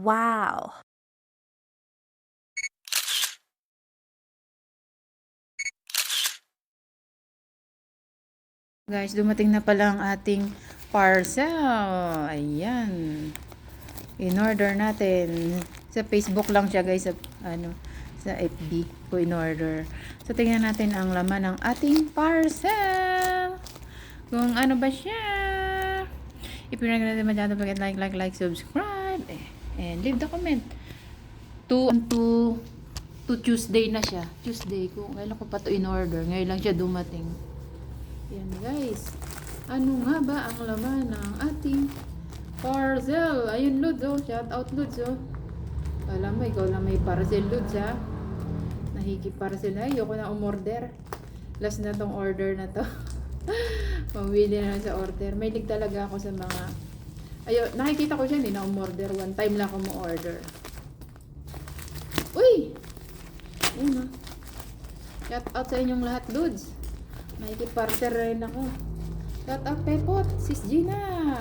Wow! Guys, dumating na pala ang ating parcel. Ayan. In-order natin. Sa Facebook lang siya guys. Sa FB ko in-order. So, tingnan natin ang laman ng ating parcel. Kung ano ba siya. If you're not gonna masyado, like, subscribe. And leave the comment. To Tuesday na siya. Tuesday. Kung kailan ko pa to in-order. Ngayon lang siya dumating. Yan guys. Ano nga ba ang laman ng ating parcel? Ayun Lods oh. Shout out Lods oh. Alam mo, ikaw lang may parcel Lods ha. Nakiki-parcel na. Ayoko na umorder. Last na tong order na to. Pamili na lang sa order. May lig talaga ako sa mga nakikita ko siya, hindi na umorder. One time lang ako mo-order. Uy! Ayun oh. Shout out sa inyong lahat Lods. Nakiki-parcel rin ako. Shout out Pepot, Sis Gina.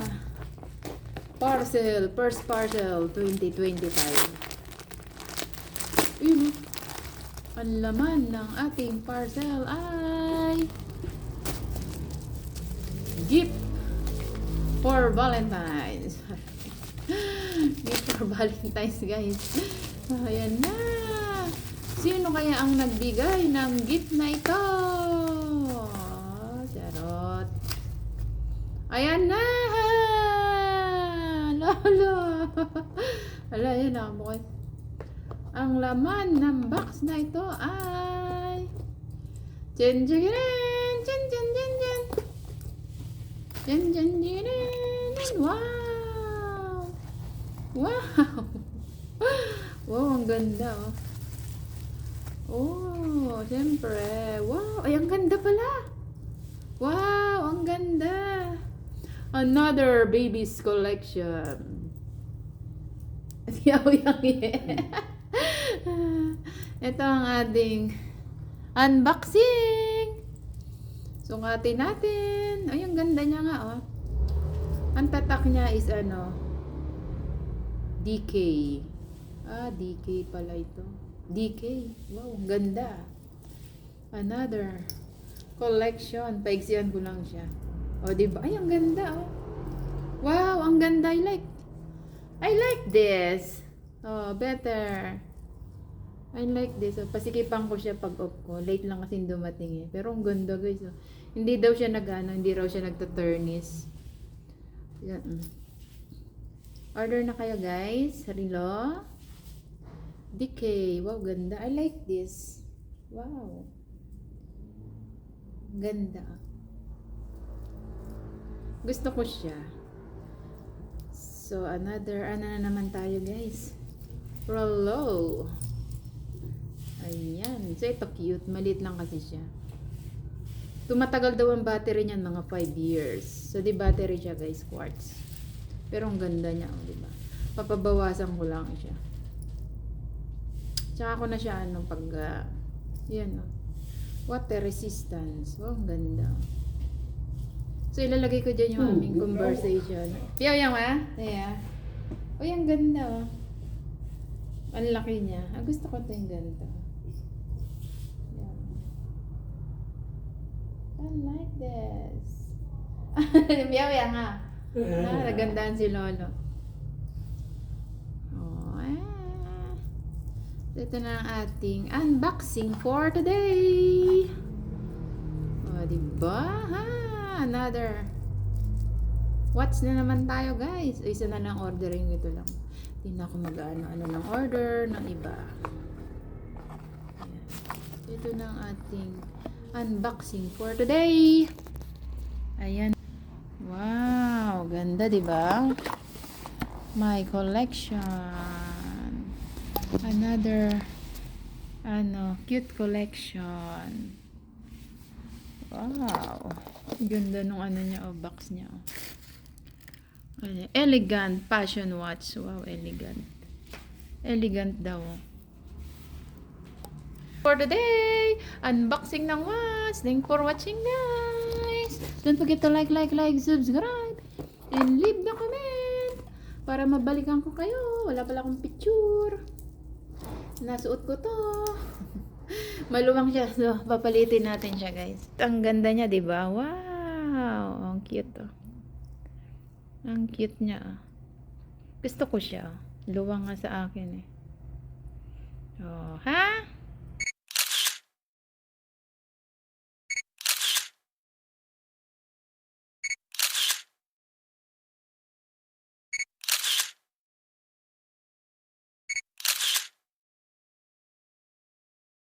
Parcel, first parcel 2025. Yun. Ang laman ng ating parcel ay gift for Valentine's. Gift for Valentine's guys. Ayan na. Sino kaya ang nagbigay ng gift na ito? Charot. Ayan na! Lolo! Ala, yan ako bukas. Ang laman ng box na ito ay Jen jen jen jen jen jen jen jen jen jen. Wow! Wow! Wow, ang ganda oh. Oh, siyempre. Wow, ay ang ganda pala. Wow, ang ganda. Another baby's collection. Ito ang ating unboxing. Sungatin natin. Ay, ang ganda niya nga oh. Ang tatak niya is DK. DK pala ito. DK. Wow, ang ganda. Another collection. Paigsihan ko lang siya. O, diba? Ay, ang ganda, oh. Wow, ang ganda. I like this. Oh, better. I like this. Oh, pasikipan ko siya pag off ko. Late lang kasi dumating eh. Pero ang ganda, guys. Oh. Hindi daw siya hindi raw siya nagtaturnis. Yan. Order na kayo, guys. Rilo. Decay. Wow, ganda. I like this. Wow. Ganda. Gusto ko siya. So, another, na naman tayo, guys. Rollo. Ayan. So, ito cute. Maliit lang kasi siya. Tumatagal daw ang battery niyan, mga 5 years. So, di battery siya, guys. Quartz. Pero ang ganda niya, oh, diba? Papabawasan ko lang siya. Tsaka ko na siya yan water resistance. Wow, ang ganda. So, ilalagay ko dyan yung aming conversation. Piyaw yan ha? Yeah. Uy, ang ganda oh. Ang laki niya. Gusto ko ito yung ganito. Yeah. I like this. Piyaw yan ha? Nagandaan si Lolo. Ito na ang ating unboxing for today. O, diba? Another. Watch na naman tayo, guys. Isa na lang ordering ito lang. Hindi na ako mag-ano ng order ng iba. Ayan. Ito na ang ating unboxing for today. Ayan. Wow, ganda, diba? My collection. Another cute collection. Wow, ganda nung niya box niya elegant fashion watch. Wow, elegant daw for today. Unboxing ng watch. Thank for watching, guys. Don't forget to like, subscribe, and leave the comment Para mabalikan ko kayo. Wala pala akong picture. Nasuot ko to. Maluwang siya. So, papalitin natin siya, guys. Ang ganda niya, di ba? Wow! Ang cute, oh. Ang cute niya, ah. Gusto ko siya. Luwang nga sa akin, eh. Oh, ha?